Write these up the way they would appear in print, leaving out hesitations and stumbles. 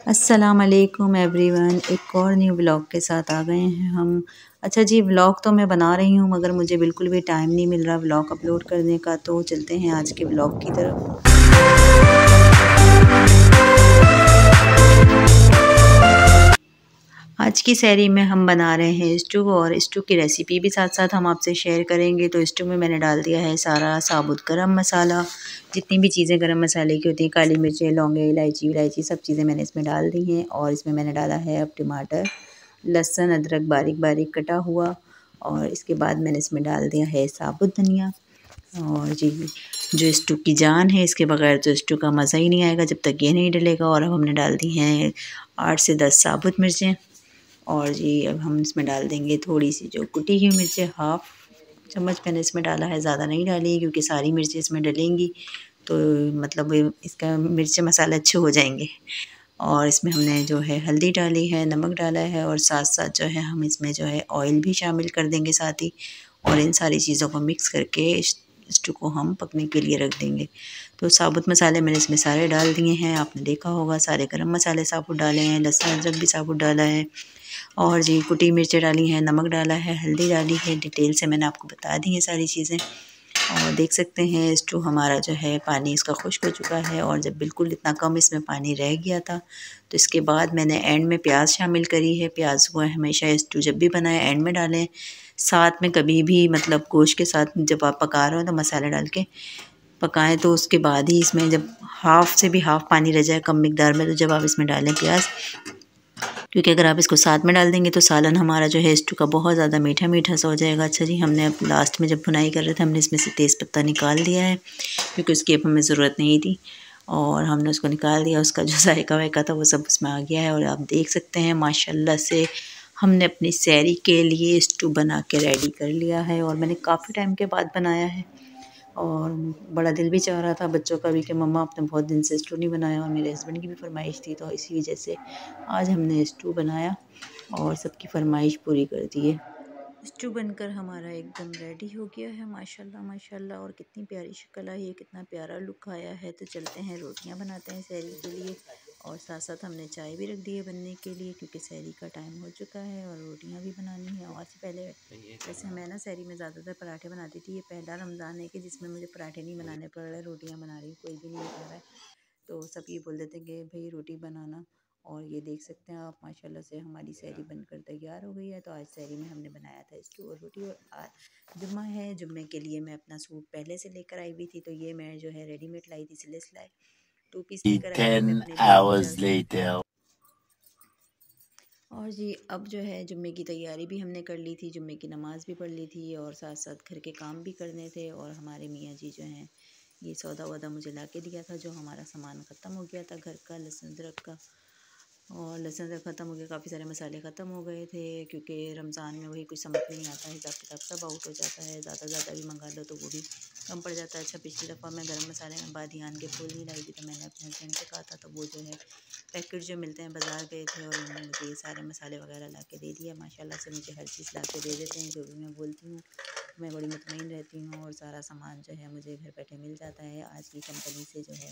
अस्सलाम वालेकुम एवरीवन, एक और न्यू व्लॉग के साथ आ गए हैं हम। अच्छा जी, व्लॉग तो मैं बना रही हूँ मगर मुझे बिल्कुल भी टाइम नहीं मिल रहा व्लॉग अपलोड करने का। तो चलते हैं आज के व्लॉग की तरफ। आज की सहरी में हम बना रहे हैं स्टू, और स्टू की रेसिपी भी साथ साथ हम आपसे शेयर करेंगे। तो स्टू में मैंने डाल दिया है सारा साबुत गरम मसाला, जितनी भी चीज़ें गरम मसाले की होती हैं, काली मिर्चें, लौंगे, इलायची विलायची सब चीज़ें मैंने इसमें डाल दी हैं। और इसमें मैंने डाला है अब टमाटर, लहसुन, अदरक बारीक बारीक कटा हुआ। और इसके बाद मैंने इसमें डाल दिया है साबुत धनिया। और जी, जो स्टू की जान है, इसके बगैर तो स्टू का मज़ा ही नहीं आएगा जब तक ये नहीं डलेगा। और अब हमने डाल दी हैं 8 से 10 साबुत मिर्चें। और जी अब हम इसमें डाल देंगे थोड़ी सी जो कुटी हुई मिर्चें, हाफ़ चम्मच मैंने इसमें डाला है, ज़्यादा नहीं डाली क्योंकि सारी मिर्चें इसमें डलेंगी तो मतलब इसका मिर्च मसाला अच्छे हो जाएंगे। और इसमें हमने जो है हल्दी डाली है, नमक डाला है, और साथ साथ जो है हम इसमें जो है ऑयल भी शामिल कर देंगे साथ ही। और इन सारी चीज़ों को मिक्स करके स्टू को हम पकने के लिए रख देंगे। तो साबुत मसाले मैंने इसमें सारे डाल दिए हैं, आपने देखा होगा सारे गरम मसाले साबुत डाले हैं, लहसुन अदरक भी साबुत डाला है। और जी कुटी मिर्चें डाली हैं, नमक डाला है, हल्दी डाली है, डिटेल से मैंने आपको बता दी है सारी चीज़ें। और देख सकते हैं स्टू हमारा जो है पानी इसका खुश्क हो चुका है। और जब बिल्कुल इतना कम इसमें पानी रह गया था तो इसके बाद मैंने एंड में प्याज शामिल करी है। प्याज को हमेशा स्टू जब भी बनाए एंड में डालें, साथ में कभी भी मतलब गोश्त के साथ जब आप पका रहे हो तो मसाले डाल के पकाएं। तो उसके बाद ही इसमें जब हाफ़ से भी हाफ़ पानी रह जाए कम मिकदार में, तो जब आप इसमें डालें प्याज, क्योंकि अगर आप इसको साथ में डाल देंगे तो सालन हमारा जो है स्टू का बहुत ज़्यादा मीठा मीठा सा हो जाएगा। अच्छा जी, हमने अब लास्ट में जब भुनाई कर रहे थे हमने इसमें से तेज़पत्ता निकाल दिया है क्योंकि उसकी अब हमें ज़रूरत नहीं थी। और हमने उसको निकाल दिया, उसका जो जायका वायका था वो सब उसमें आ गया है। और आप देख सकते हैं माशाल्लाह से हमने अपनी सहरी के लिए स्टू बना के रेडी कर लिया है। और मैंने काफ़ी टाइम के बाद बनाया है और बड़ा दिल भी चाह रहा था बच्चों का भी कि मम्मा आपने बहुत दिन से स्टू नहीं बनाया, और मेरे हस्बैंड की भी फरमाइश थी, तो इसी वजह से आज हमने स्टू बनाया और सबकी फरमाइश पूरी कर दी है। स्टू बनकर हमारा एकदम रेडी हो गया है माशाल्लाह माशाल्लाह। और कितनी प्यारी शक्ल आई है, कितना प्यारा लुक आया है। तो चलते हैं रोटियां बनाते हैं सहरी के लिए। और साथ साथ हमने चाय भी रख दी है बनने के लिए क्योंकि सहरी का टाइम हो चुका है और रोटियां भी बनानी है। और से पहले वैसे मैं ना सहरी में ज़्यादातर पराठे बनाती थी। ये पहला रमज़ान है कि जिसमें मुझे पराठे नहीं बनाने पड़ रहे, रोटियाँ बना रही हूँ, कोई भी नहीं खा रहा है। तो सब ये बोल देते हैं कि भाई रोटी बनाना। और ये देख सकते हैं आप माशाल्लाह से हमारी सहरी बनकर तैयार हो गई है। तो आज सहरी में हमने बनाया था स्टू और रोटी। और आज जुम्मा है, जुम्मे के लिए मैं अपना सूट पहले से लेकर आई हुई थी, तो ये मैं जो है रेडीमेड लाई थी, सिले सिलाई 2 पीस लेकर आई थी मैं 10 अपने लिए hours जल्द। later. और जी अब जो है जुम्मे की तैयारी भी हमने कर ली थी, जुम्मे की नमाज़ भी पढ़ ली थी और साथ साथ घर के काम भी करने थे। और हमारे मियाँ जी जो हैं ये सौदा वौदा मुझे ला के दिया था, जो हमारा सामान ख़त्म हो गया था घर का, लहसुन अदरक का। और लहसुन अदरक ख़त्म हो गया, काफ़ी सारे मसाले ख़त्म हो गए थे क्योंकि रमज़ान में वही कुछ समझ में नहीं आता है, हिसाब किताब सब आउट हो जाता है, ज़्यादा भी मंगा लो तो वो भी कम पड़ जाता है। अच्छा पिछली दफ़ा मैं गरम मसाले में बादियान के फूल नहीं लाई थी, तो मैंने अपने हस्बैंड से कहा था, तो वो जो है पैकेट जो मिलते हैं बाज़ार गए थे और उन्होंने मुझे ये सारे मसाले वगैरह ला के दे दिया। माशाल्लाह से मुझे हर चीज़ ला के दे देते हैं, जो भी मैं बोलती हूँ मैं बड़ी मुतमईन रहती हूँ और सारा सामान जो है मुझे घर बैठे मिल जाता है। आज की कंपनी से जो है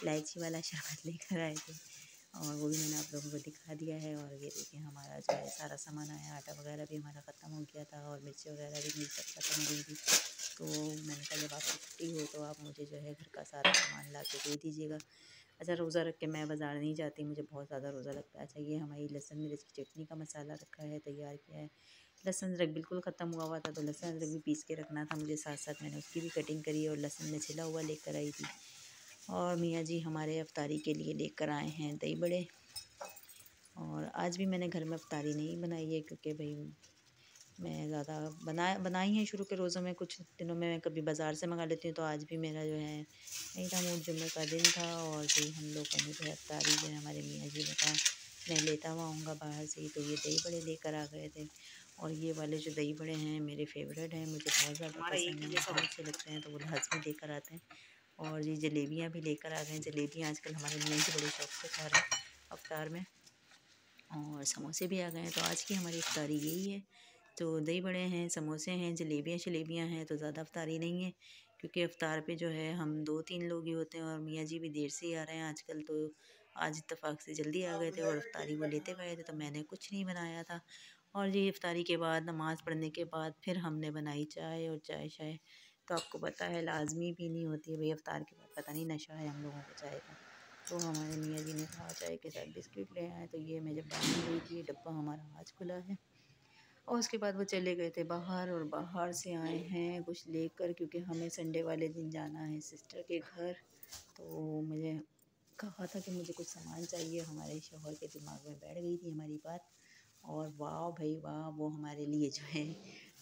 इलायची वाला शरबत लेकर आए थे और वो भी मैंने आप लोगों को दिखा दिया है। और ये देखिए हमारा जो है सारा सामान आया, आटा वगैरह भी हमारा ख़त्म हो गया था और मिर्ची वगैरह भी मेरी सब ख़त्म हो गई थी। तो मैंने कहा जब आपकी छुट्टी हो तो आप मुझे जो है घर का सारा सामान ला के दे दीजिएगा। अच्छा रोज़ा रख के मैं बाज़ार नहीं जाती, मुझे बहुत ज़्यादा रोज़ा लगता है। अच्छा ये हमारी लहसुन मिर्च की चटनी का मसाला रखा है, तैयार किया है। लहसुन अदरक बिल्कुल ख़त्म हुआ था, तो लहसुन अदरक भी पीस के रखना था मुझे, साथ साथ मैंने उसकी भी कटिंग करी और लहसुन में छिला हुआ लेकर आई थी। और मियाँ जी हमारे अफ्तारी के लिए लेकर आए हैं दही बड़े। और आज भी मैंने घर में अफ्तारी नहीं बनाई है क्योंकि भाई मैं ज़्यादा बनाई हैं शुरू के रोज़ों में, कुछ दिनों में मैं कभी बाज़ार से मंगा लेती हूँ। तो आज भी मेरा जो है नहीं था मूड, जुम्मे का दिन था और फिर हम लोगों ने जो है अफ्तारी जो है हमारे मियाँ जी ने कहा मैं लेता हुआ आऊँगा बाहर से ही, तो ये दही बड़े लेकर आ गए थे। और ये वाले जो दही बड़े हैं मेरे फेवरेट हैं, मुझे बहुत ज़्यादा पसंद हैं, मुझे अच्छे लगते हैं, तो वो लाजमी लेकर आते हैं। और ये जलेबियाँ भी लेकर आ गए हैं, जलेबियाँ आजकल हमारे मियाँ जी बड़े शौक से खा रहे हैं अफ्तार में। और समोसे भी आ गए हैं, तो आज की हमारी इफ्तारी यही है। तो दही बड़े हैं, समोसे हैं, जलेबियाँ शलेबियाँ हैं, तो ज़्यादा अफ्तारी नहीं है क्योंकि अफ्तार पे जो है हम 2-3 लोग ही होते हैं और मियाँ जी भी देर से ही आ रहे हैं आजकल। तो आज इत्तेफाक से जल्दी आ गए थे और इफ्तारी वो लेते गए थे, तो मैंने कुछ नहीं बनाया था। और ये इफ्तारी के बाद नमाज़ पढ़ने के बाद फिर हमने बनाई चाय, और चाय शाय तो आपको पता है लाजमी पीनी होती है भाई, इफ्तार के बाद पता नहीं नशा है हम लोगों को चाय का। तो हमारे मियाँ जी ने कहा चाय के साथ बिस्किट ले आए, तो ये मैं जब डालने गई थी, डब्बा हमारा आज खुला है। और उसके बाद वो चले गए थे बाहर, और बाहर से आए हैं कुछ लेकर, क्योंकि हमें संडे वाले दिन जाना है सिस्टर के घर। तो मुझे कहा था कि मुझे कुछ सामान चाहिए, हमारे शौहर के दिमाग में बैठ गई थी हमारी बात। और वाह भाई वाह, वो हमारे लिए जो है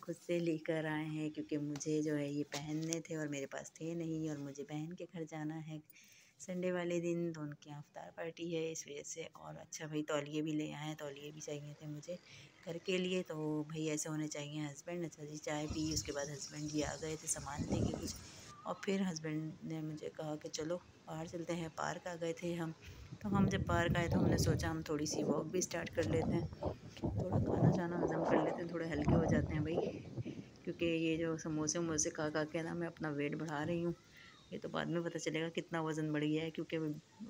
खुद से लेकर आए हैं, क्योंकि मुझे जो है ये पहनने थे और मेरे पास थे नहीं, और मुझे बहन के घर जाना है संडे वाले दिन, तो उनके यहाँ इफ्तार पार्टी है इस वजह से। और अच्छा भाई तौलिए भी ले आए हैं, तौलिए भी चाहिए थे मुझे घर के लिए, तो भाई ऐसे होने चाहिए हस्बैंड। अच्छा जी चाय पी, उसके बाद हस्बैंड जी आ गए थे सामान लेके कुछ, और फिर हस्बैंड ने मुझे कहा कि चलो बाहर चलते हैं, पार्क आ गए थे हम। तो हम जब पार्क आए तो हमने सोचा हम थोड़ी सी वॉक भी स्टार्ट कर लेते हैं, थोड़ा खाना शाना हज़म कर लेते हैं, थोड़े हल्के हो जाते हैं भाई, क्योंकि ये जो समोसे वमोसे खा के ना मैं अपना वेट बढ़ा रही हूँ। ये तो बाद में पता चलेगा कितना वज़न बढ़ गया है, क्योंकि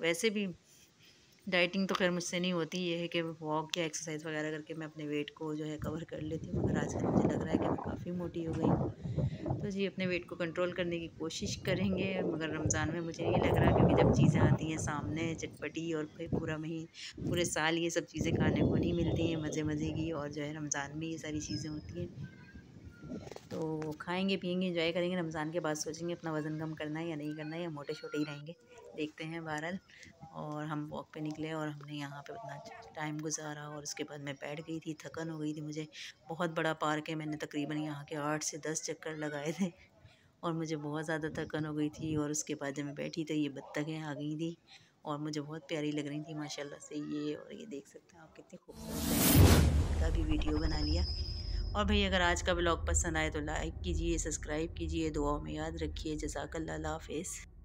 वैसे भी डाइटिंग तो खैर मुझसे नहीं होती, ये है कि वॉक या एक्सरसाइज वगैरह करके मैं अपने वेट को जो है कवर कर लेती हूँ, मगर आजकल मुझे लग रहा है कि मैं काफ़ी मोटी हो गई हूँ। तो जी अपने वेट को कंट्रोल करने की कोशिश करेंगे, मगर रमज़ान में मुझे नहीं लग रहा, क्योंकि जब चीज़ें आती हैं सामने चटपटी, और फिर पूरे साल ये सब चीज़ें खाने को नहीं मिलती हैं मज़े मज़े की, और जो है रमज़ान में ये सारी चीज़ें होती हैं, तो खाएंगे पिएंगे एंजॉय करेंगे। रमज़ान के बाद सोचेंगे अपना वज़न कम करना है या नहीं करना है, या मोटे छोटे ही रहेंगे, देखते हैं बहरहाल। और हम वॉक पे निकले और हमने यहाँ पे उतना टाइम गुजारा, और उसके बाद मैं बैठ गई थी, थकन हो गई थी मुझे। बहुत बड़ा पार्क है, मैंने तकरीबन यहाँ के 8 से 10 चक्कर लगाए थे, और मुझे बहुत ज़्यादा थकन हो गई थी। और उसके बाद जब मैं बैठी तो ये बत्तखें आ गई थी, और मुझे बहुत प्यारी लग रही थी माशाल्लाह से ये। और ये देख सकते हैं आप कितनी खूबसूरत है, इनका भी वीडियो बना लिया। और भाई अगर आज का ब्लॉग पसंद आए तो लाइक कीजिए, सब्सक्राइब कीजिए, दुआओं में याद रखिए। जज़ाकल्लाह, अल्लाह हाफ़िज़।